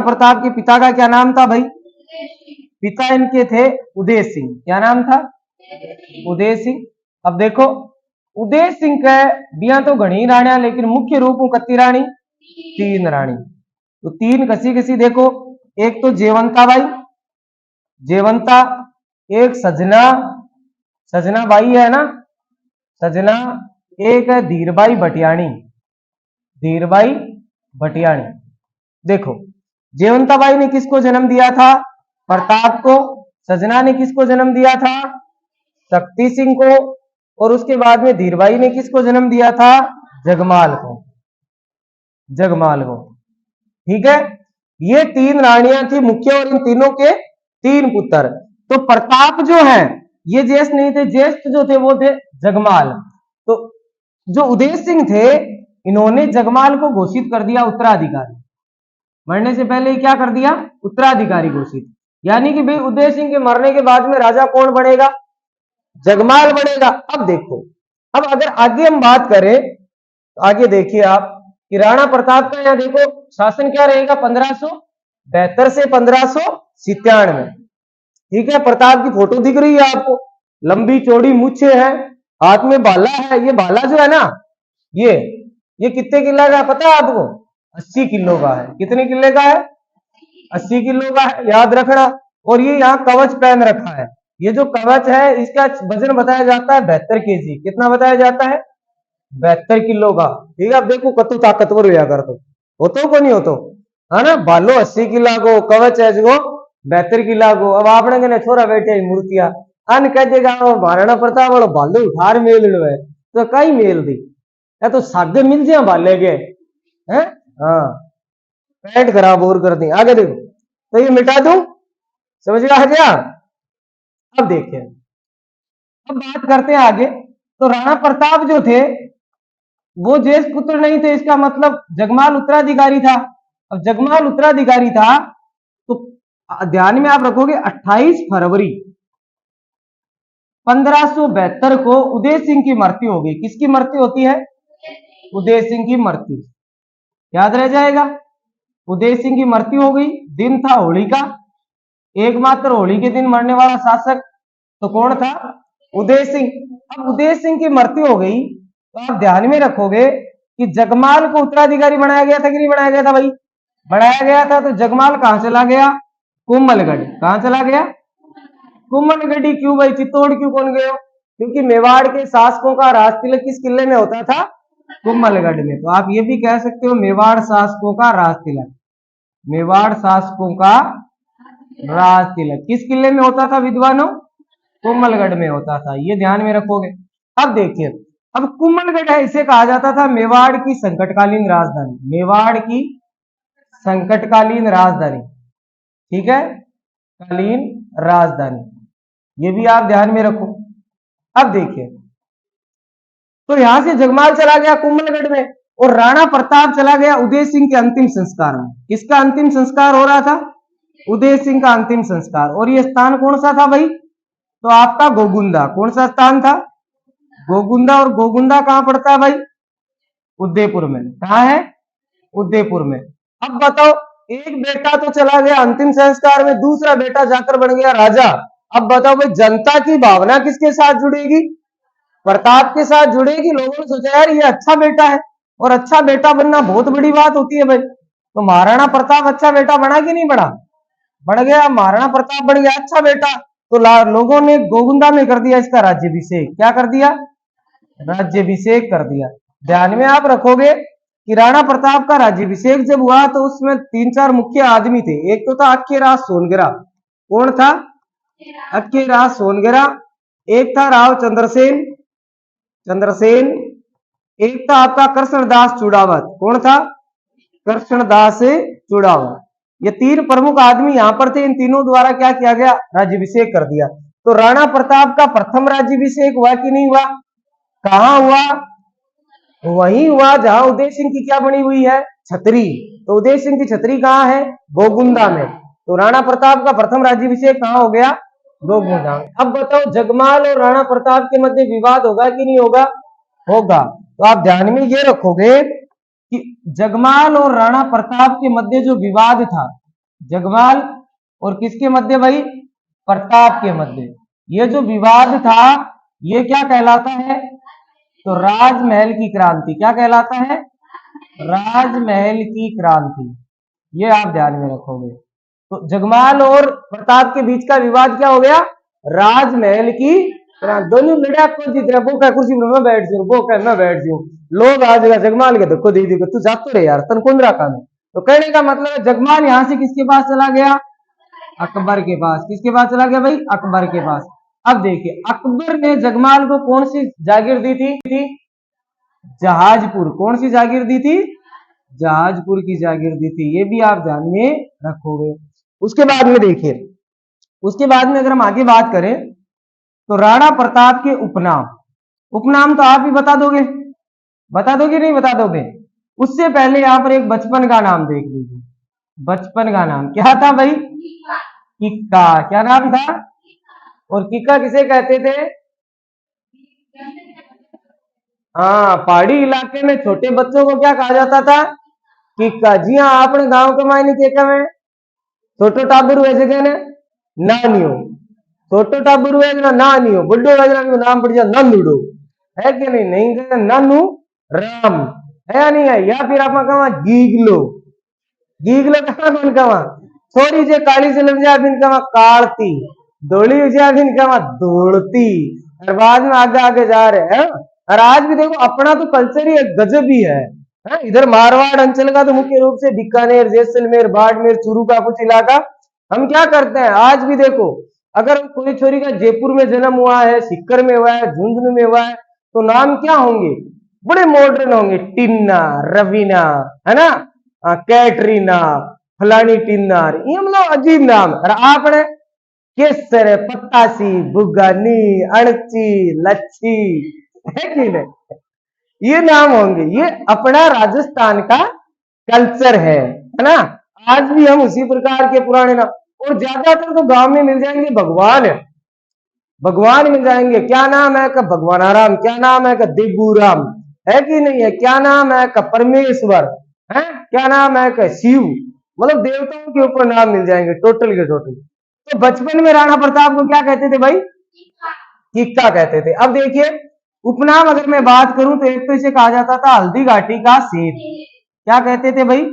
प्रताप के पिता का क्या नाम था भाई? पिता इनके थे उदय सिंह। क्या नाम था? उदय सिंह। अब देखो उदय सिंह के बिया तो घणी राणिया, लेकिन मुख्य रूप में कत्ती राणी? 3 राणी। तो 3 कसी कसी देखो, एक तो जेवंता बाई, जेवंता, एक सजना, सजना बाई है ना, सजना, एक है धीरबाई भटियाणी, धीरबाई भटियाणी। देखो जेवंता बाई ने किसको जन्म दिया था? प्रताप को। सजना ने किसको जन्म दिया था? शक्ति सिंह को। और उसके बाद में धीरबाई ने किसको जन्म दिया था? जगमाल को, जगमाल को। ठीक है, ये 3 रानियां थी मुख्य, और इन तीनों के 3 पुत्र। तो प्रताप जो है ये ज्येष्ठ नहीं थे, ज्येष्ठ जो थे वो थे जगमाल। तो जो उदय सिंह थे इन्होंने जगमाल को घोषित कर दिया उत्तराधिकारी। मरने से पहले ही क्या कर दिया? उत्तराधिकारी घोषित। यानी कि भाई उदय सिंह के मरने के बाद में राजा कौन बनेगा? जगमाल बनेगा। अब देखो, अब अगर आगे हम बात करें तो आगे देखिए आप कि राणा प्रताप का यहां देखो शासन क्या रहेगा? 1572 से 1597। ठीक है, प्रताप की फोटो दिख रही है आपको, लंबी चौड़ी मूछे है, हाथ में भाला है। ये भाला जो है ना, ये कितने किलो का है पता है आपको? 80 किलो का है। कितने किलो का है? 80 किलो का है, याद रखना। और ये यहाँ कवच पहन रखा है। ये जो कवच है इसका वजन बताया जाता है 72 केजी। कितना बताया जाता है? 72 किलो का। ठीक है, अब देखो कतो ताकतवर हुआ कर तो होतो को नहीं होतो, है ना। भालो 80 किलो को, कवच है जो 72 किलो को। अब आपने कहने छोरा बैठे मूर्तियां अन कह देगा महाराणा प्रताप वालों भालो उठार मेल लो है, तो कई मेल दी या तो सागे मिल जाए भाले के हैं। हाँ, पेट खराब और कर दी। आगे देखो, तो ये मिटा दूं, समझ में आ गया? अब देखिए, अब बात करते हैं आगे। तो राणा प्रताप जो थे वो ज्येष्ठ पुत्र नहीं थे, इसका मतलब जगमाल उत्तराधिकारी था। अब जगमाल उत्तराधिकारी था तो ध्यान में आप रखोगे 28 फरवरी 1572 को उदय सिंह की मृत्यु हो गई। किसकी मृत्यु होती है? उदय सिंह की मृत्यु, याद रह जाएगा। उदय सिंह की मृत्यु हो गई। दिन था होली का, एकमात्र होली के दिन मरने वाला शासक तो कौन था? उदय सिंह। अब उदय सिंह की मृत्यु हो गई तो आप ध्यान में रखोगे कि जगमाल को उत्तराधिकारी बनाया गया था कि नहीं बनाया गया था भाई? बनाया गया था। तो जगमाल कहां चला गया? कुंभलगढ़। कहां चला गया? कुंभलगढ़ी। क्यों भाई? चित्तौड़ क्यों कौन गए हो? क्योंकि मेवाड़ के शासकों का राज तिलक किस किले में होता था? कुंभलगढ़ में। तो आप ये भी कह सकते हो मेवाड़ शासकों का राज तिलक, मेवाड़ शासकों का राज तिलक किस किले में होता था विद्वानों? कुंभलगढ़ में होता था। ये ध्यान में रखोगे। अब देखिए, अब कुंभलगढ़ है इसे कहा जाता था मेवाड़ की संकटकालीन राजधानी, मेवाड़ की संकटकालीन राजधानी। ठीक है, कालीन राजधानी, ये भी आप ध्यान में रखो। अब देखिए, तो यहां से जगमाल चला गया कुंभलगढ़ में और राणा प्रताप चला गया उदय सिंह के अंतिम संस्कार में। किसका अंतिम संस्कार हो रहा था? उदय सिंह का अंतिम संस्कार। और ये स्थान कौन सा था भाई? तो आपका गोगुंदा। कौन सा स्थान था? गोगुंदा। और गोगुंदा कहां पड़ता है भाई? उदयपुर में। कहां है? उदयपुर में। अब बताओ, एक बेटा तो चला गया अंतिम संस्कार में, दूसरा बेटा जाकर बन गया राजा। अब बताओ भाई, जनता की भावना किसके साथ जुड़ेगी? प्रताप के साथ जुड़ेगी। लोगों ने सोचा यार ये अच्छा बेटा है, और अच्छा बेटा बनना बहुत बड़ी बात होती है भाई। तो महाराणा प्रताप अच्छा बेटा बना कि नहीं बना? बन गया। महाराणा प्रताप बन गया अच्छा बेटा। तो लोगों ने गोगुंदा में कर दिया इसका राज्याभिषेक। क्या कर दिया? राज्याभिषेक कर दिया। ध्यान में आप रखोगे कि राणा प्रताप का राज्याभिषेक जब हुआ तो उसमें 3-4 मुख्य आदमी थे। एक तो था अक्केराज सोनगिरा। कौन था? अक्केराज सोनगिरा। एक था राव चंद्रसेन, चंद्रसेन। एक था आपका कृष्णदास चूड़ावत। कौन था? कृष्णदास चूड़ावत। ये 3 प्रमुख आदमी यहां पर थे। इन तीनों द्वारा क्या किया गया? राज्याभिषेक कर दिया। तो राणा प्रताप का प्रथम राज्याभिषेक हुआ कि नहीं हुआ? कहां हुआ? वही हुआ जहां उदय सिंह की क्या बनी हुई है? छतरी। तो उदय सिंह की छतरी कहां है? गोगुंदा में। तो राणा प्रताप का प्रथम राज्याभिषेक कहां हो गया? गोगुंदा। अब बताओ, जगमाल और राणा प्रताप के मध्य विवाद होगा कि नहीं होगा? होगा। तो आप ध्यान में ये रखोगे कि जगमाल और राणा प्रताप के मध्य जो विवाद था जगमाल और किसके मध्य भाई? प्रताप के मध्य। ये जो विवाद था ये क्या कहलाता है? तो राजमहल की क्रांति। क्या कहलाता है? राजमहल की क्रांति। ये आप ध्यान में रखोगे। तो जगमाल और प्रताप के बीच का विवाद क्या हो गया? राजमहल की क्रांति। दोनों लड़ा को जीत रहा, वो क्या कुर्सी में मैं बैठ जाऊं, वो क्या मैं बैठ जाऊं। लोग आ जाएगा जगमाल के धक्को दे देगा, तू जातो रे यार, तन कौन रखा में। तो कहने का मतलब है जगमाल यहां से किसके पास चला गया? अकबर के पास। किसके पास चला गया भाई? अकबर के पास। अब देखिए अकबर ने जगमाल को कौन सी जागीर दी थी? जहाजपुर। कौन सी जागीर दी थी? जहाजपुर की जागीर दी थी। ये भी आप ध्यान में रखोगे। उसके बाद में देखिए, उसके बाद में अगर हम आगे बात करें तो राणा प्रताप के उपनाम। उपनाम तो आप ही बता दोगे, बता दोगे नहीं बता दोगे? उससे पहले यहां पर एक बचपन का नाम देख लीजिए। बचपन का नाम क्या था भाई? किक्का। क्या नाम था? और किक्का किसे कहते थे? हाँ, पहाड़ी इलाके में छोटे बच्चों को क्या कहा जाता था? किक्का। जी हाँ, अपने गांव के मायने के में छोटो टाबर हुए जगह ने नानियो, छोटो टाबर हुए ना नानियो, बुढ़ो वजरा को नाम पड़ जाए नंदुडो, है कि नहीं? नहीं कहते नानू राम, है या नहीं है? या फिर आप कहा गीगलो। गीगलो कहा कौन कहा? थोड़ी जे काली से लग जाए बिन कहा कालती, धोली हो जाए बिन कहा धोलती। और बाद में आगे आगे जा रहे हैं। और आज भी देखो अपना तो कल्चर ही एक गजब ही है। इधर मारवाड़ अंचल का तो मुख्य रूप से बीकानेर, जैसलमेर, बाड़मेर, चूरू का कुछ इलाका हम क्या करते हैं आज भी देखो, अगर कोई छोरी का जयपुर में जन्म हुआ है, सीकर में हुआ है, झुंझुनू में हुआ है, तो नाम क्या होंगे? बड़े मॉडर्न होंगे, टिन्ना, रवीना, है ना, कैटरीना, फलानी टिन्ना, ये मतलब अजीब नाम। और आपने केसर, पत्तासी, बुगानी, अणची, लच्छी, है कि नहीं? ये नाम होंगे। ये अपना राजस्थान का कल्चर है ना। आज भी हम उसी प्रकार के पुराने नाम, और ज्यादातर तो गांव में मिल जाएंगे भगवान, भगवान मिल जाएंगे। क्या नाम है? का भगवान आराम। क्या नाम है? का देबूराम, है कि नहीं है? क्या नाम है? का परमेश्वर, है। क्या नाम है? का शिव। मतलब देवताओं के ऊपर नाम मिल जाएंगे टोटल के टोटल। तो बचपन में राणा प्रताप को क्या कहते थे भाई? किक्का कहते थे। अब देखिए उपनाम अगर मैं बात करूं तो एक तो इसे कहा जाता था हल्दी घाटी का शेर। क्या कहते थे भाई?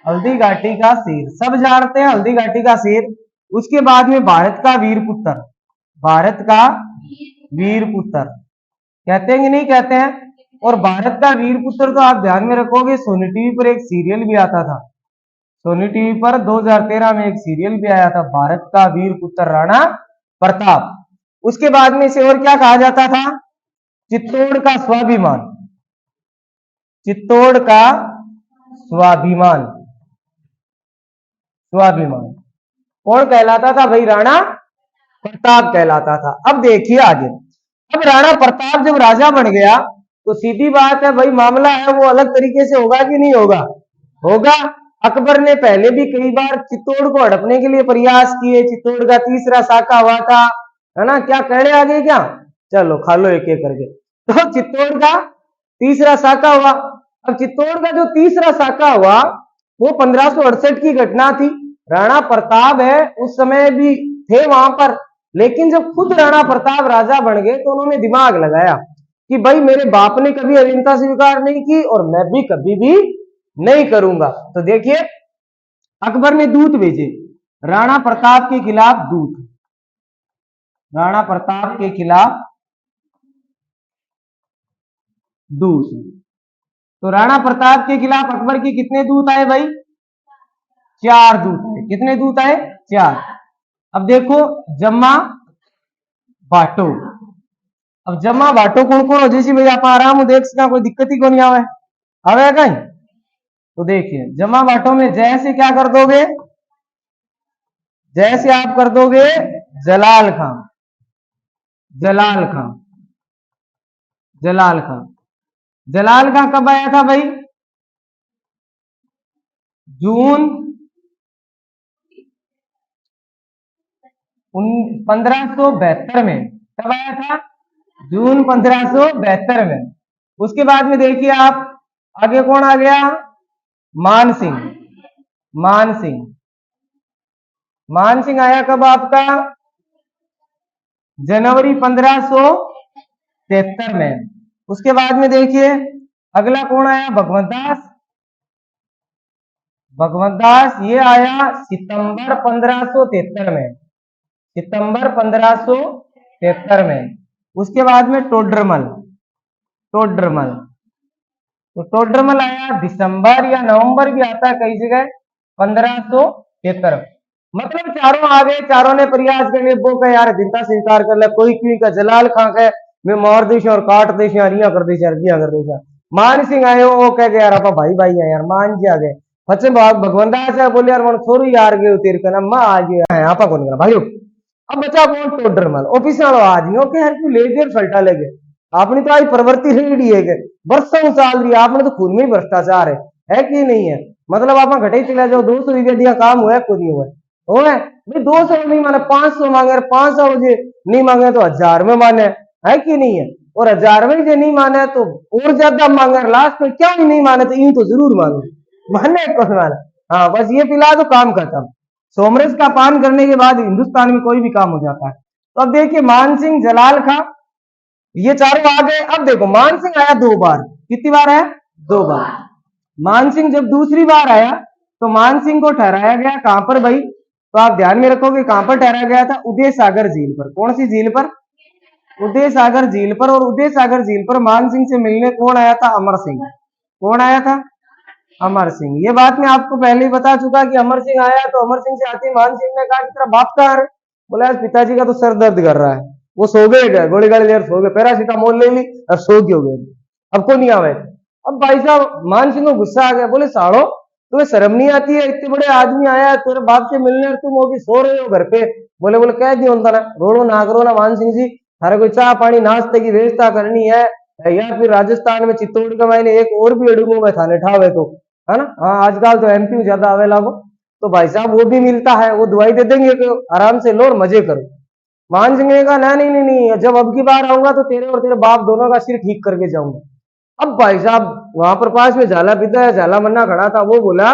हल्दी घाटी का शेर, सब जानते हैं हल्दी घाटी का शेर। उसके बाद में भारत का वीर पुत्र, भारत का वीर पुत्र कहते हैं कि नहीं कहते हैं? और भारत का वीर पुत्र तो आप ध्यान में रखोगे, सोनी टीवी पर एक सीरियल भी आता था। सोनी टीवी पर 2013 में एक सीरियल भी आया था, भारत का वीर पुत्र राणा प्रताप। उसके बाद में इसे और क्या कहा जाता था? चित्तौड़ का स्वाभिमान, चित्तौड़ का स्वाभिमान, स्वाभिमान कौन कहलाता था भाई? राणा प्रताप कहलाता था। अब देखिए आगे, अब राणा प्रताप जब राजा बन गया तो सीधी बात है भाई, मामला है वो अलग तरीके से होगा कि नहीं होगा? होगा। अकबर ने पहले भी कई बार चित्तौड़ को हड़पने के लिए प्रयास किए। चित्तौड़ का तीसरा साका हुआ था, है ना। क्या कहने आ गए क्या? चलो खा लो एक एक करके। तो चित्तौड़ का तीसरा साका हुआ। अब चित्तौड़ का जो तीसरा साका हुआ वो 1568 की घटना थी। राणा प्रताप है उस समय भी थे वहां पर, लेकिन जब खुद राणा प्रताप राजा बन गए तो उन्होंने दिमाग लगाया कि भाई मेरे बाप ने कभी अधीनता स्वीकार नहीं की और मैं भी कभी भी नहीं करूंगा। तो देखिए अकबर ने दूत भेजे राणा प्रताप के खिलाफ, दूत राणा प्रताप के खिलाफ दूत। तो राणा प्रताप के खिलाफ अकबर के कितने दूत आए भाई? 4 दूत आए। कितने दूत आए? 4। अब देखो जम्मा बाटो। अब जम्मा बाटो कौन कौन हो? जैसी भाई आप आराम हो देख सका, कोई दिक्कत ही को नहीं आवे, आवे कहीं? तो देखिए जम्मा बाटो में जैसे क्या कर दोगे? जैसे आप कर दोगे जलाल खां, जलाल खां, जलाल खां। जलाल खां कब आया था भाई? जून 1572 में। कब आया था? जून 1572 में। उसके बाद में देखिए आप आगे कौन आ गया? मान सिंह, मान सिंह। मान सिंह आया कब आपका? जनवरी 1573 में। उसके बाद में देखिए अगला कौन आया? भगवत दास। भगवत दास ये आया सितंबर 1573 में, सितंबर 1573 में। उसके बाद में टोडरमल, टोडरमल, तो टोडरमल आया दिसंबर या नवंबर भी आता है कई जगह 1573। मतलब चारों आ गए, चारों ने प्रयास कर लिया, वो कह यार जिनका स्वीकार कर ले, कोई क्यों का जलाल खां कह मैं मार देश और काट देश अरिया कर देश अरबिया कर देश। मान सिंह आयो वो कह गया यार आपा भाई भाई है यार, मान जी आ गए। बच्चे भगवंता से बोले यार मन छोरू यार गए तेरे का ना मां आ गया है आपा कौन करा भाई। अब बचा कौन? टोडरमल। ऑफिस वालों आज नहीं ओके यार क्यों ले गए फलटा ले गए, आपने तो आज प्रवृत्ति रेडी है वर्षों साल रही, आपने तो खुद में ही भ्रष्टाचार है कि नहीं है? मतलब आप घटे ही चला जाओ 200 विकेट काम हुआ है खुद नहीं हुआ है भाई। 200 नहीं माने 500 मांगे, 500 मुझे नहीं मांगे तो 1000 में माने, है कि नहीं है? और 1000 में जो नहीं माने तो और ज्यादा मांगे, लास्ट में क्या ही नहीं माने तो यूं तो जरूर मांगे, मानने को माना। हाँ बस ये पिला तो काम खत्म। सोमरस का पान करने के बाद हिंदुस्तान में कोई भी काम हो जाता है। तो अब देखिए मान सिंह, जलाल खां, ये चारों आ गए। अब देखो मान सिंह आया 2 बार, कितनी बार आया? 2 बार। मान सिंह जब दूसरी बार आया तो मान सिंह को ठहराया गया कहां पर भाई? तो आप ध्यान में रखोगे कहां पर ठहराया गया था? उदय सागर झील पर। कौन सी झील पर? उदय सागर झील पर। और उदय सागर झील पर मान सिंह से मिलने कौन आया था? अमर सिंह। कौन आया था? अमर सिंह। ये बात मैं आपको पहले ही बता चुका कि अमर सिंह आया। तो अमर सिंह से आते ही मान सिंह ने कहा कि तेरा बाप कहाँ है? बोला यार पिताजी का तो सर दर्द कर रहा है, वो सो गए, गोली गाली देर सो गए, पैरासीटामोल ले ली और सो गए हो गए, अब को नहीं आवे। अब भाई साहब मान सिंह को गुस्सा आ गया, बोले साड़ो तुम्हें शर्म नहीं आती है? इतने बड़े आदमी आया तेरे बाप से मिलने और तुम होगी सो रहे हो घर पे। बोले कह दियो ना, रोड़ो ना करो ना मान सिंह जी, थारे कोई चाह पानी नाश्ते की व्यवस्था करनी है या फिर राजस्थान में चित्तौड़ का मैंने एक और भी अड़ूंगा मैं थाने ठावे तो, है ना? हाँ आजकल तो एमपी ज्यादा आवे लागो, तो भाई साहब वो भी मिलता है, वो दवाई दे देंगे तो आराम से लो और मजे करो। मान सिंह ने कहा ना नहीं नहीं नहीं, जब अब की बार आऊंगा तो तेरे और तेरे बाप दोनों का सिर ठीक करके जाऊंगा। अब भाई साहब वहां पर पास में झाला पिता है, झाला मन्ना खड़ा था, वो बोला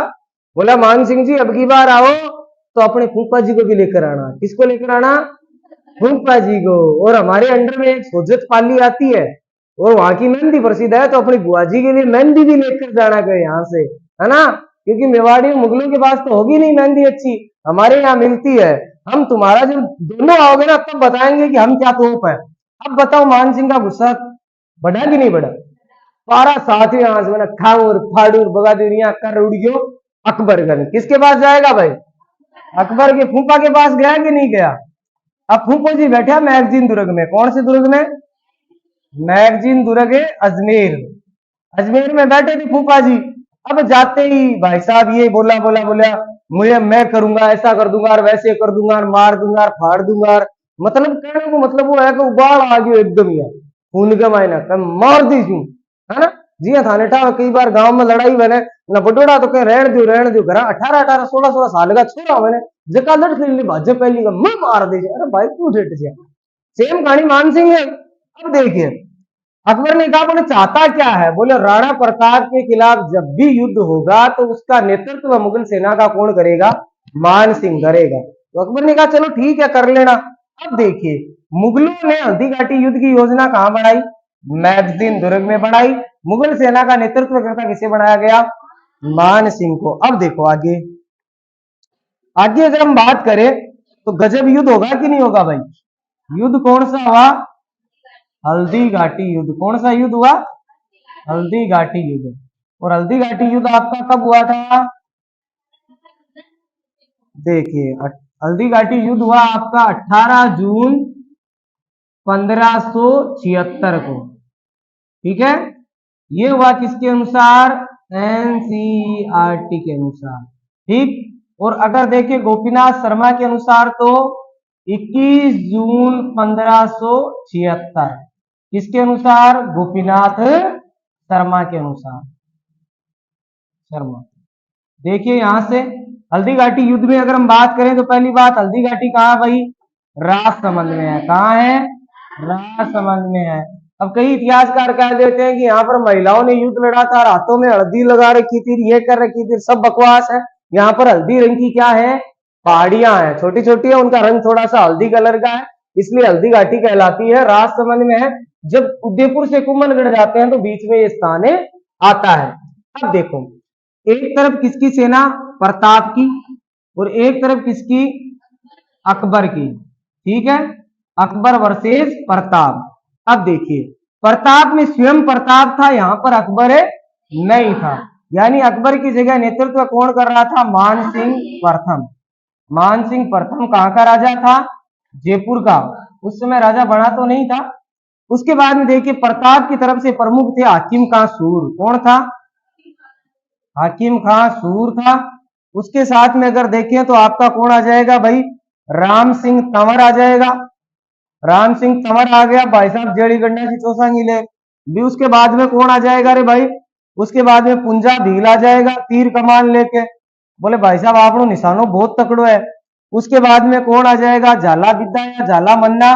बोला मान सिंह जी अब की बार आओ तो अपने फूफा जी को भी लेकर आना। किसको लेकर आना? फूफा जी को। और हमारे अंडर में एक सोजत पाली आती है और वहां की मेहंदी प्रसिद्ध है, तो अपनी बुआ जी के लिए मेहंदी भी लेकर जाना गए यहाँ से, है ना? क्योंकि मेवाड़ी मुगलों के पास तो होगी नहीं मेहंदी अच्छी, हमारे यहाँ मिलती है। हम तुम्हारा जब दोनों आओगे ना तब बताएंगे कि हम क्या तोप है। अब बताओ मान सिंह का गुस्सा बढ़ा कि नहीं बढ़ा? पारा साथी यहां से ठाकुर फाड़ूर बगादुरिया कर उड़ियो अकबरगंज। किसके पास जाएगा भाई? अकबर के फूफा के पास गया कि नहीं गया? अब फूफो जी बैठा मैगजीन दुर्ग में। कौन से दुर्ग में? मैगजीन दुर्ग अजमेर। अजमेर में बैठे थे फूफा जी। अब जाते ही भाई साहब ये बोला बोला बोला मुझे मैं करूंगा, ऐसा कर दूंगा और वैसे कर दूंगा और मार दूंगा और फाड़ दूंगा। मतलब कहने को मतलब वो है कि उबाल आ गयो एकदम ही खून के मायना मार दी हूं, है ना? जी हाँ थाने ठा कई बार गांव में लड़ाई बने ना बटोड़ा तो कह रहन दो घर 18 16 साल का छोरा मैंने जका लड़ ली भाजे पहली का मैं मार दे। अरे भाई तू डेट जा सेम कहानी मान सिंह है। अब देखिए अकबर ने कहा बोले चाहता क्या है? बोले राणा प्रताप के खिलाफ जब भी युद्ध होगा तो उसका नेतृत्व मुगल सेना का कौन करेगा? मान सिंह करेगा। तो अकबर ने कहा चलो ठीक है कर लेना। अब देखिए मुगलों ने हल्दी घाटी युद्ध की योजना कहां बढ़ाई? मैगजीन दुर्ग में बढ़ाई। मुगल सेना का नेतृत्व करता किसे बनाया गया? मान सिंह को। अब देखो आगे आगे अगर हम बात करें तो गजब युद्ध होगा कि नहीं होगा भाई? युद्ध कौन सा हुआ? हल्दी घाटी युद्ध। कौन सा युद्ध हुआ? हल्दी घाटी युद्ध। और हल्दी घाटी युद्ध आपका कब हुआ था? देखिए हल्दी घाटी युद्ध हुआ आपका 18 जून 1576 को, ठीक है? ये हुआ किसके अनुसार? एनसीईआरटी के अनुसार, ठीक। और अगर देखिए गोपीनाथ शर्मा के अनुसार तो 21 जून 1576। किसके अनुसार? गोपीनाथ शर्मा के अनुसार। शर्मा। देखिए यहां से हल्दी घाटी युद्ध में अगर हम बात करें तो पहली बात हल्दी घाटी कहाँ है भाई? राजसमंद में है। कहाँ है? राजसमंद में है। अब कई इतिहासकार कह देते हैं कि यहाँ पर महिलाओं ने युद्ध लड़ा था, हाथों में हल्दी लगा रखी थी, ये कर रखी थी, सब बकवास है। यहाँ पर हल्दी रंग की क्या है? पहाड़ियां हैं, छोटी छोटी है, उनका रंग थोड़ा सा हल्दी कलर का है, इसलिए हल्दी घाटी कहलाती है। राजसमंद में है। जब उदयपुर से कुंभलगढ़ जाते हैं तो बीच में ये स्थान आता है। अब देखो, एक तरफ किसकी सेना, प्रताप की, और एक तरफ किसकी, अकबर की। ठीक है, अकबर वर्सेस प्रताप। अब देखिए, प्रताप में स्वयं प्रताप था, यहां पर अकबर नहीं था, यानी अकबर की जगह नेतृत्व कौन कर रहा था, मान सिंह प्रथम। मान सिंह प्रथम कहां का राजा था, जयपुर का। उस समय राजा बना तो नहीं था। उसके बाद में देखिए, प्रताप की तरफ से प्रमुख थे हाकिम खां सूर। कौन था, हाकिम खां सूर था। उसके साथ में अगर देखें तो आपका कौन आ जाएगा भाई, राम सिंह तंवर आ जाएगा। राम सिंह तंवर आ गया भाई साहब, जेड़ी गन्ना की चौसा मिले भी। उसके बाद में कौन आ जाएगा रे भाई, उसके बाद में पुंजा भील आ जाएगा, तीर कमान लेके। बोले भाई साहब आप निशानो बहुत तकड़ो है। उसके बाद में कौन आ जाएगा, झाला बिद्दा या झाला मन्ना।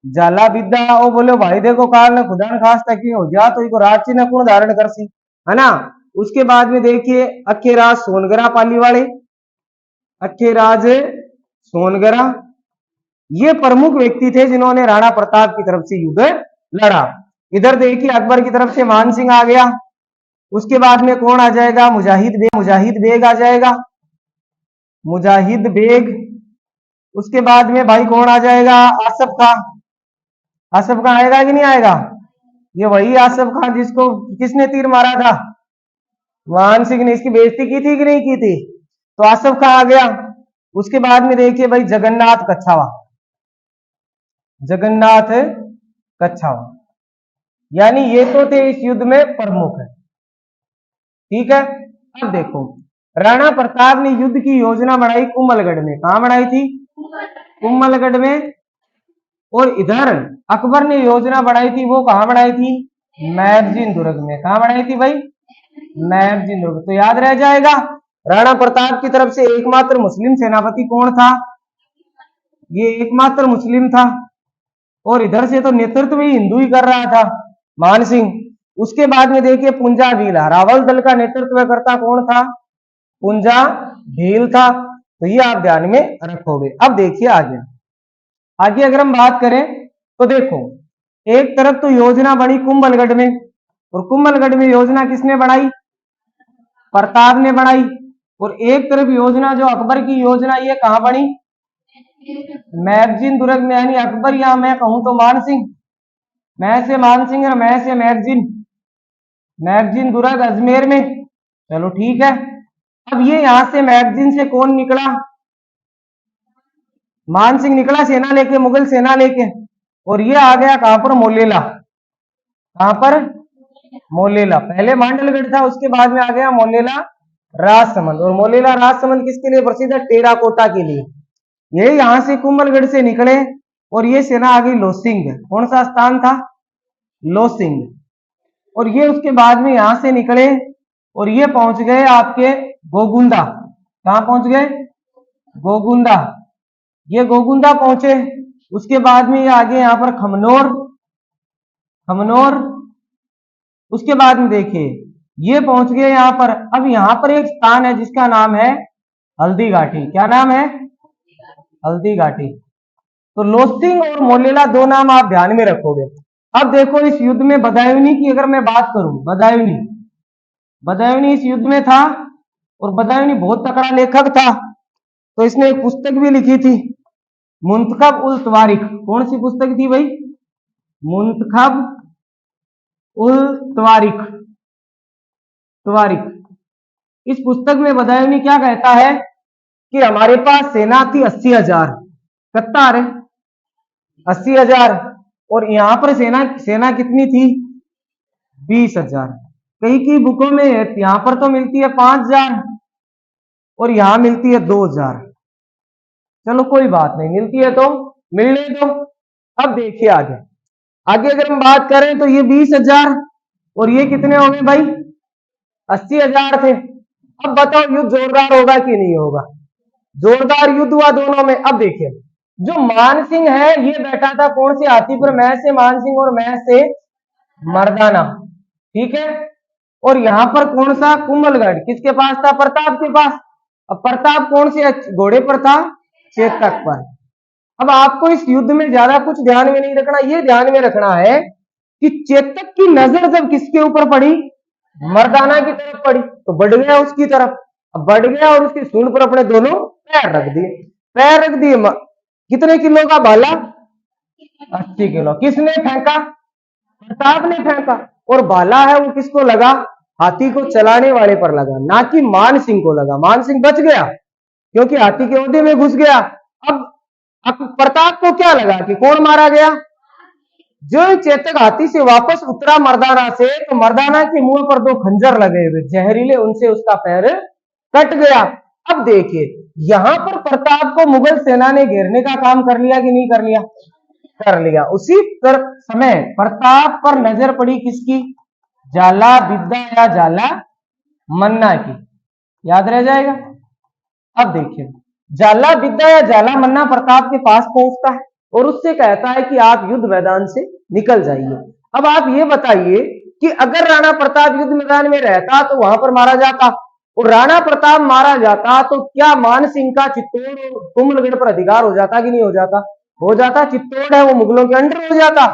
झाला बिद्दा, ओ बोले भाई देखो काल ने खुदा न खास तक हो जा तो इको राज चिन्ह कौन धारण करसी, है ना। उसके बाद में देखिए, अखेराज सोनगरा पाली वाले, अखेराज सोनगरा, ये प्रमुख व्यक्ति थे जिन्होंने राणा प्रताप की तरफ से युद्ध लड़ा। इधर देखिए, अकबर की तरफ से मान सिंह आ गया। उसके बाद में कौन आ जाएगा, मुजाहिद बेग। मुजाहिद बेग आ जाएगा, मुजाहिद बेग। उसके बाद में भाई कौन आ जाएगा, आसफ खां। आसफ खां आएगा कि नहीं आएगा, ये वही आसफ खां जिसको किसने तीर मारा था, मान सिंह ने। इसकी बेइज्जती की थी कि नहीं की थी, तो आसफ खां आ गया। उसके बाद में देखिए भाई, जगन्नाथ कच्छावा। जगन्नाथ कच्छावा, यानी ये तो थे इस युद्ध में प्रमुख है। ठीक है, अब देखो, राणा प्रताप ने युद्ध की योजना बनाई कुंभलगढ़ में। कहां बनाई थी, कुंभलगढ़ में। और इधर अकबर ने योजना बनाई थी, वो कहां बनाई थी, मैगजीन दुर्ग में। कहां बनाई थी भाई, मैगजीन दुर्ग। तो याद रह जाएगा, राणा प्रताप की तरफ से एकमात्र मुस्लिम सेनापति कौन था, ये एकमात्र मुस्लिम था। और इधर से तो नेतृत्व भी हिंदू ही कर रहा था, मान सिंह। उसके बाद में देखिए, पुंजा भील, रावल दल का नेतृत्व करता कौन था, पुंजा भील था। तो ये आप ध्यान में रखोगे। अब देखिए आगे, आगे अगर हम बात करें तो देखो, एक तरफ तो योजना बनी कुंभलगढ़ में, और कुंभलगढ़ में योजना किसने बनाई, प्रताप ने बनाई। और एक तरफ योजना जो अकबर की योजना, ये कहां बनी, मैगजीन दुर्ग में। यानी अकबर, या मैं कहूं तो मान सिंह, मैं से मान सिंह और मैं से मैगजीन, मैगजीन दुर्ग अजमेर में। चलो ठीक है। अब ये यहां से मैगजीन से कौन निकला, मान सिंह निकला सेना लेके, मुगल सेना लेके। और ये आ गया कहां पर, मोलेला। कहां पर, मोलेला। पहले मांडलगढ़ था, उसके बाद में आ गया मोलेला राजसमंद। और मोलेला राजसमंद किसके लिए प्रसिद्ध है, टेराकोटा के लिए। ये यहां से कुंभलगढ़ से निकले और ये सेना आ गई लोसिंग। कौन सा स्थान था, लोसिंग। और ये उसके बाद में यहां से निकले और ये पहुंच गए आपके गोगुंदा। कहां पहुंच गए, गोगुंदा। ये गोगुंदा पहुंचे। उसके बाद में ये आगे यहां पर खमनोर, खमनोर। उसके बाद में देखिए, ये पहुंच गए यहां पर। अब यहां पर एक स्थान है जिसका नाम है हल्दी घाटी। क्या नाम है, हल्दी घाटी। तो लोसिंग और मोलेला दो नाम आप ध्यान में रखोगे। अब देखो, इस युद्ध में बदायूनी की अगर मैं बात करूं, बदायूनी, बदायूनी इस युद्ध में था। और बदायूनी बहुत तकड़ा लेखक था, तो इसने एक पुस्तक भी लिखी थी, मुंतखब उल तवारिख। कौन सी पुस्तक थी भाई, मुंतखब उल तवारिख, तवारिख। इस पुस्तक में बदायूनी क्या कहता है कि हमारे पास सेना थी 80,000, कितना आ रहे 80,000। और यहां पर सेना कितनी थी, 20,000। कई की बुकों में यहां पर तो मिलती है 5,000 और यहां मिलती है 2,000। चलो कोई बात नहीं, मिलती है तो मिलने दो। अब देखिए आगे, आगे अगर हम बात करें तो ये 20,000 और ये कितने हो गए भाई, 80,000 थे। अब बताओ युद्ध जोरदार होगा कि नहीं होगा, जोरदार युद्ध हुआ दोनों में। अब देखिए, जो मान सिंह है ये बैठा था कौन से हाथी पर, मैं से मान सिंह और मैं से मर्दाना। ठीक है। और यहां पर कौन सा, कुंभलगढ़ किसके पास था, प्रताप के पास। अब प्रताप कौन से घोड़े पर था? चेतक पर। अब आपको इस युद्ध में ज्यादा कुछ ध्यान में नहीं रखना, ये ध्यान में रखना है कि चेतक की नजर जब किसके ऊपर पड़ी? मर्दाना की तरफ पड़ी, तो बढ़ गया उसकी तरफ। अब बढ़ गया और उसकी सूंड पर अपने दोनों पैर रख दिए। पैर रख दिए, कितने किलो का भाला? 80 किलो। किसने फेंका? प्रताप ने फेंका। और भाला है वो किसको लगा? हाथी को चलाने वाले पर लगा, ना कि मान सिंह को लगा। मान सिंह बच गया क्योंकि हाथी के ओहदे में घुस गया। अब प्रताप को क्या लगा कि कौन मारा गया? जो चेतक हाथी से वापस उतरा मर्दाना से, तो मर्दाना के मुंह पर 2 खंजर लगे हुए जहरीले, उनसे उसका पैर कट गया। अब देखिए यहां पर प्रताप को मुगल सेना ने घेरने का काम कर लिया कि नहीं कर लिया? कर लिया। उसी समय प्रताप पर नजर पड़ी किसकी? जाला विद्या या जाला मन्ना की। याद रह जाएगा। अब देखिए जाला विद्या या जाला मन्ना प्रताप के पास पहुंचता है और उससे कहता है कि आप युद्ध मैदान से निकल जाइए। अब आप ये बताइए कि अगर राणा प्रताप युद्ध मैदान में रहता तो वहां पर मारा जाता, और राणा प्रताप मारा जाता तो क्या मान सिंह का चित्तौड़ और कुंभलगढ़ पर अधिकार हो जाता कि नहीं हो जाता? हो जाता। चित्तौड़ है वो मुगलों के अंडर हो जाता।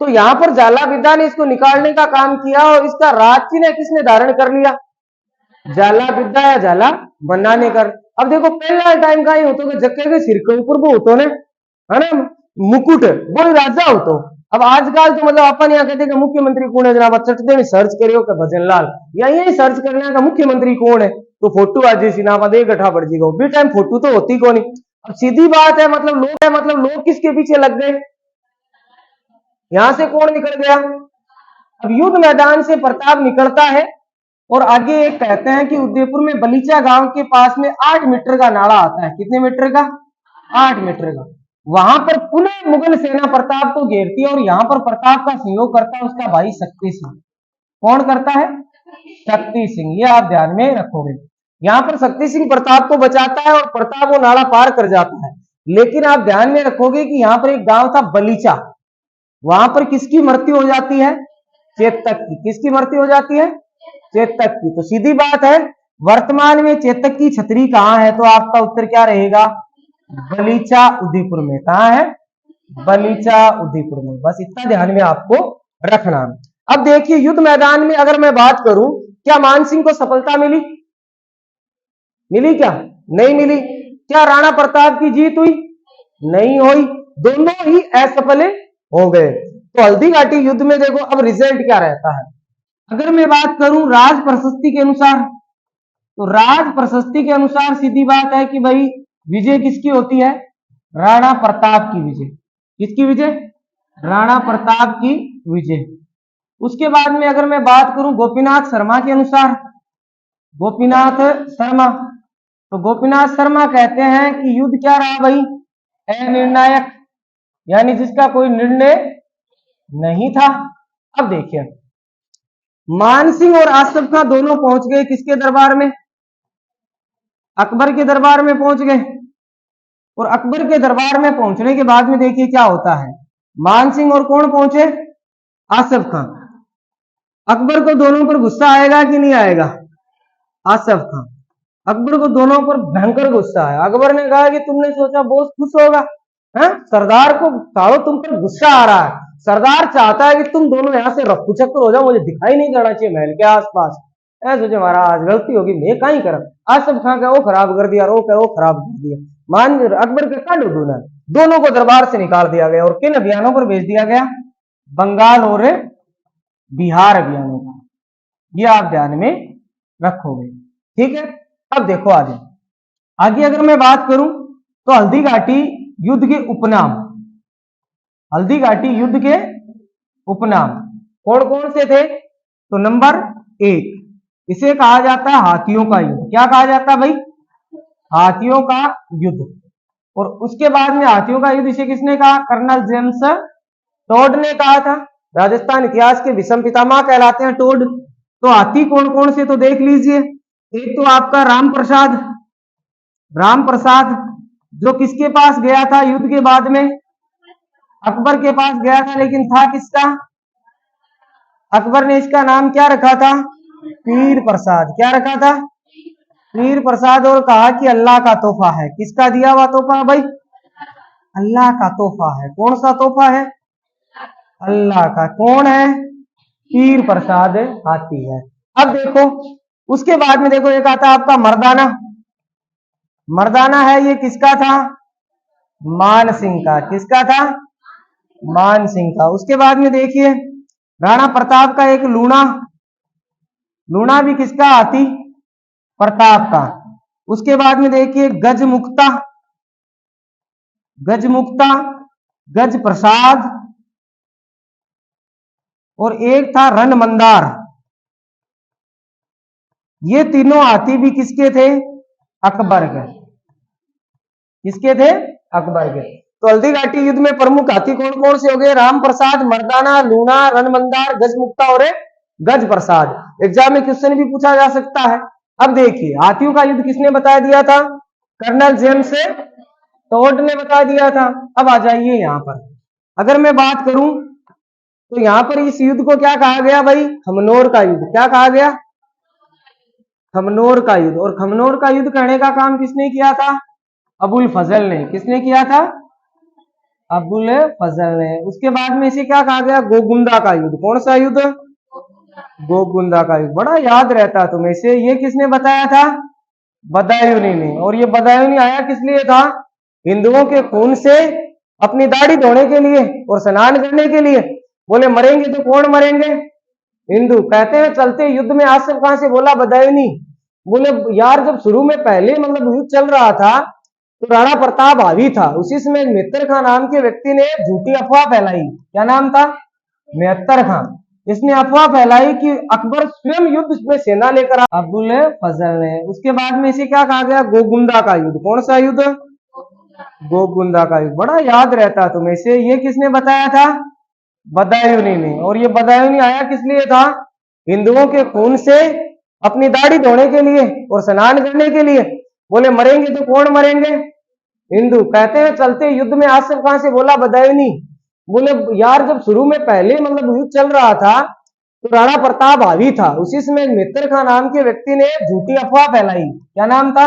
तो यहां पर जाला विद्या ने इसको निकालने का काम किया और इसका राज चिन्ह किसने धारण कर लिया? जाला विद्या या जाला मन्ना ने कर। अब देखो पहला टाइम का ही होतो कि जक्के के सिर के ऊपर वो होतो ने, है ना, मुकुट, वो ही राजा होतो। अब आजकल तो मतलब अपन यहाँ कहते हैं कि मुख्यमंत्री कौन है जनाब, चटते में सर्च करियो कि भजन लाल, या यही सर्च करना का मुख्यमंत्री कौन है, तो फोटो आज जैसी ना दे गठा बढ़ जाएगा। भी टाइम फोटो तो होती कौन। अब सीधी बात है, मतलब लोग किसके पीछे लग गए? यहां से कौन निकल गया? अब युद्ध मैदान से प्रताप निकलता है और आगे एक कहते हैं कि उदयपुर में बलीचा गांव के पास में 8 मीटर का नाला आता है। कितने मीटर का? 8 मीटर का। वहां पर पुनः मुगल सेना प्रताप को घेरती है और यहां पर प्रताप का सहयोग करता है उसका भाई शक्ति सिंह। कौन करता है? शक्ति सिंह। ये आप ध्यान में रखोगे। यहां पर शक्ति सिंह प्रताप को बचाता है और प्रताप वो नाला पार कर जाता है। लेकिन आप ध्यान में रखोगे कि यहां पर एक गांव था बलीचा, वहां पर किसकी मृत्यु हो जाती है? चेतक की। किसकी मृत्यु हो जाती है? चेतक की। तो सीधी बात है, वर्तमान में चेतक की छतरी कहां है? तो आपका उत्तर क्या रहेगा? बलीचा उदयपुर में। कहां है? बलीचा उदयपुर में। बस इतना ध्यान में आपको रखना। अब देखिए युद्ध मैदान में अगर मैं बात करूं, क्या मानसिंह को सफलता मिली? मिली क्या? नहीं मिली। क्या राणा प्रताप की जीत हुई? नहीं हुई। दोनों ही असफल हो गए। तो हल्दी घाटी युद्ध में देखो अब रिजल्ट क्या रहता है। अगर मैं बात करूं राज प्रशस्ति के अनुसार, तो राज प्रशस्ति के अनुसार सीधी बात है कि भाई विजय किसकी होती है? राणा प्रताप की विजय। किसकी विजय? राणा प्रताप की विजय। उसके बाद में अगर मैं बात करूं गोपीनाथ शर्मा के अनुसार, गोपीनाथ शर्मा, तो गोपीनाथ शर्मा कहते हैं कि युद्ध क्या रहा भाई? अनिर्णायक, यानी जिसका कोई निर्णय नहीं था। अब देखिए मानसिंह और आसफ खां दोनों पहुंच गए किसके दरबार में? अकबर के दरबार में पहुंच गए। और अकबर के दरबार में पहुंचने के बाद में देखिए क्या होता है। मानसिंह और कौन पहुंचे? आसफ खां। अकबर को दोनों पर गुस्सा आएगा कि नहीं आएगा? आसफ खां। अकबर को दोनों पर भयंकर गुस्सा आया। अकबर ने कहा कि तुमने सोचा बॉस खुश होगा, है? सरदार को सालो तुम पर गुस्सा आ रहा है, सरदार चाहता है कि तुम दोनों यहां से रफू चक्कर हो जाओ, मुझे दिखाई नहीं देना चाहिए महल के आसपास। ऐसे सोचे महाराज गलती होगी, मैं कहीं कर। आसफ खां का वो खराब कर दिया, रो क्या वो खराब कर दिया। मान अकबर के कांड उड़ूना, दोनों को दरबार से निकाल दिया गया और किन अभियानों पर भेज दिया गया? बंगाल और बिहार अभियानों का। ये आप ध्यान में रखोगे, ठीक है। अब देखो आगे आगे अगर मैं बात करूं तो हल्दी घाटी युद्ध के उपनाम, हल्दी घाटी युद्ध के उपनाम कौन कौन से थे? तो नंबर 1 इसे कहा जाता है हाथियों का युद्ध। क्या कहा जाता है भाई? हाथियों का युद्ध। और उसके बाद में हाथियों का युद्ध इसे किसने कहा? कर्नल जेम्स टोड ने कहा था। राजस्थान इतिहास के विषम पितामह कहलाते हैं टोड। तो हाथी कौन कौन से? तो देख लीजिए, एक तो आपका राम प्रसाद, राम प्रसाद जो किसके पास गया था युद्ध के बाद में? अकबर के पास गया था, लेकिन था किसका? अकबर ने इसका नाम क्या रखा था? पीर प्रसाद। क्या रखा था? पीर प्रसाद और कहा कि अल्लाह का तोहफा है। किसका दिया हुआ तोहफा भाई? अल्लाह का तोहफा है। कौन सा तोहफा है? अल्लाह का। कौन है? पीर प्रसाद हाथी है। अब देखो उसके बाद में देखो एक आता आपका मर्दाना। मर्दाना है ये किसका था? मान सिंह का। किसका था? मान सिंह का। उसके बाद में देखिए राणा प्रताप का एक लूणा। लूणा भी किसका? हाथी प्रताप का। उसके बाद में देखिए गजमुक्ता। गजमुक्ता, गज प्रसाद और एक था रण मंदार। ये तीनों हाथी भी किसके थे? अकबर के। किसके थे? अकबर के। तो हल्दी घाटी युद्ध में प्रमुख हाथी कौन कौन से हो गए? राम प्रसाद, मर्दाना, लूणा, रणमंदार, गजमुक्ता और गज प्रसाद। एग्जाम में क्वेश्चन भी पूछा जा सकता है। अब देखिए हाथियों का युद्ध किसने बता दिया था? कर्नल जेम्स टोड ने बता दिया था। अब आ जाइए यहां पर, अगर मैं बात करूं तो यहां पर इस युद्ध को क्या कहा गया भाई? खमनोर का युद्ध। क्या कहा गया? खमनोर का युद्ध। और खमनोर का युद्ध करने का काम किसने किया था? अबुल फजल ने। किसने किया था? अबुल फजल ने। उसके बाद में इसे क्या कहा गया? गोगुंदा का युद्ध। कौन सा युद्ध? गोगुंदा का युद्ध। बड़ा याद रहता तुम्हें से। ये किसने बताया था? बदायूनी ने। और ये बदायूनी आया किस लिए था? हिंदुओं के खून से अपनी दाढ़ी धोने के लिए और स्नान करने के लिए। बोले मरेंगे तो कौन मरेंगे? हिंदू। कहते हैं चलते युद्ध में आसिफ कहां से बोला? बदायूनी। बोले यार जब शुरू में पहले मतलब युद्ध चल रहा था तो राणा प्रताप हावी था। उसी समय मेहतर खां नाम के व्यक्ति ने झूठी अफवाह फैलाई। क्या नाम था? मेहतर खां। इसने अफवाह फैलाई कि अकबर स्वयं युद्ध में सेना लेकर अबुल फजल ने। उसके बाद में इसे क्या कहा गया? गोगुंदा का युद्ध। कौन सा युद्ध? गोगुंदा का युद्ध। बड़ा याद रहता तुम्हें से। ये किसने बताया था? बदायूनी ने। और ये बदायूनी आया किस लिए था? हिंदुओं के खून से अपनी दाढ़ी धोने के लिए और स्नान करने के लिए। बोले मरेंगे तो कौन मरेंगे? हिंदू। कहते हैं चलते युद्ध में आसिफ कहां से बोला? बदायूनी। बोले यार जब शुरू में पहले मतलब युद्ध चल रहा था तो राणा प्रताप हावी था। उसी समय मेहतर खां नाम के व्यक्ति ने झूठी अफवाह फैलाई। क्या नाम था?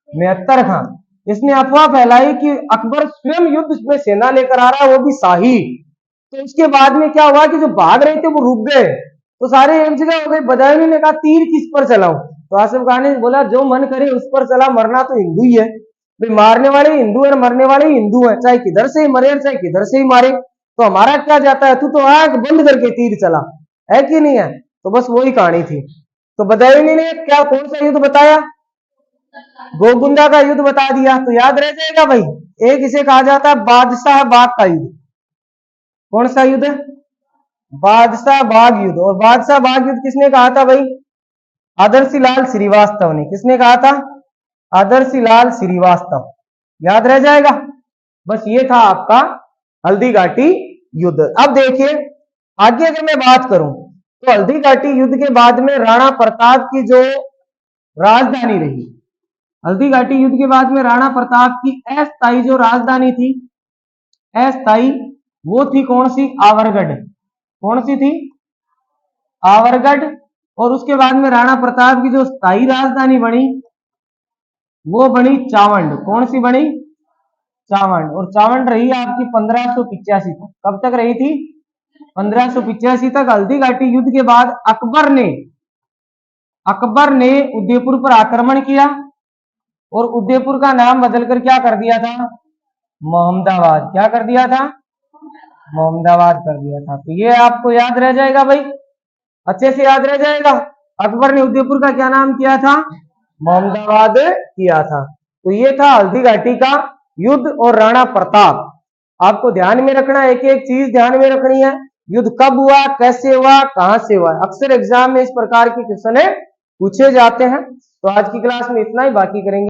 मेहतर खां। इसने अफवाह फैलाई कि अकबर स्वयं युद्ध में सेना लेकर आ रहा है, वो भी शाही। तो उसके बाद में क्या हुआ कि जो भाग रहे थे वो रुक गए। तो सारे एक जगह हो गए। बदायूनी ने कहा तीर किस पर चलाऊं? तो आसिफ खान ने बोला जो मन करे उस पर चला, मरना तो हिंदू ही है भाई। मारने वाले हिंदू है और मरने वाले हिंदू है, चाहे किधर से ही मरे और चाहे किधर से ही मारे, तो हमारा क्या जाता है? तू तो आंख बंद करके तीर चला, है कि नहीं है? तो बस वही कहानी थी। तो बदायूनी ने क्या कौन सा युद्ध बताया? गोगुंदा का युद्ध बता दिया। तो याद रह जाएगा भाई। एक इसे कहा जाता है बादशाह बाग का युद्ध। कौन सा युद्ध? बादशाह बाग युद्ध। और बादशाह बाग युद्ध किसने कहा था भाई? आदर्शी लाल श्रीवास्तव ने। किसने कहा था? आदर्शी लाल श्रीवास्तव। याद रह जाएगा। बस ये था आपका हल्दी घाटी युद्ध। अब देखिए आगे अगर मैं बात करूं तो हल्दी घाटी युद्ध के बाद में राणा प्रताप की जो राजधानी रही, हल्दी घाटी युद्ध के बाद में राणा प्रताप की अस्थायी जो राजधानी थी, अस्थायी, वो थी कौन सी? आवरगढ़। कौन सी थी? आवरगढ़। और उसके बाद में राणा प्रताप की जो स्थायी राजधानी बनी वो बनी चावंड। कौन सी बनी? चावंड। और चावंड रही आपकी 1585 तक। कब तक रही थी? 1585 तक। हल्दी घाटी युद्ध के बाद अकबर ने उदयपुर पर आक्रमण किया और उदयपुर का नाम बदलकर क्या कर दिया था? मोहम्मदाबाद। क्या कर दिया था? मोहम्मदाबाद कर दिया था। तो ये आपको याद रह जाएगा भाई, अच्छे से याद रह जाएगा। अकबर ने उदयपुर का क्या नाम किया था? मोहम्मदाबाद किया था। तो ये था हल्दी घाटी का युद्ध और राणा प्रताप। आपको ध्यान में रखना, एक एक चीज ध्यान में रखनी है। युद्ध कब हुआ, कैसे हुआ, कहां से हुआ। अक्सर एग्जाम में इस प्रकार के क्वेश्चन पूछे जाते हैं। तो आज की क्लास में इतना ही, बाकी करेंगे।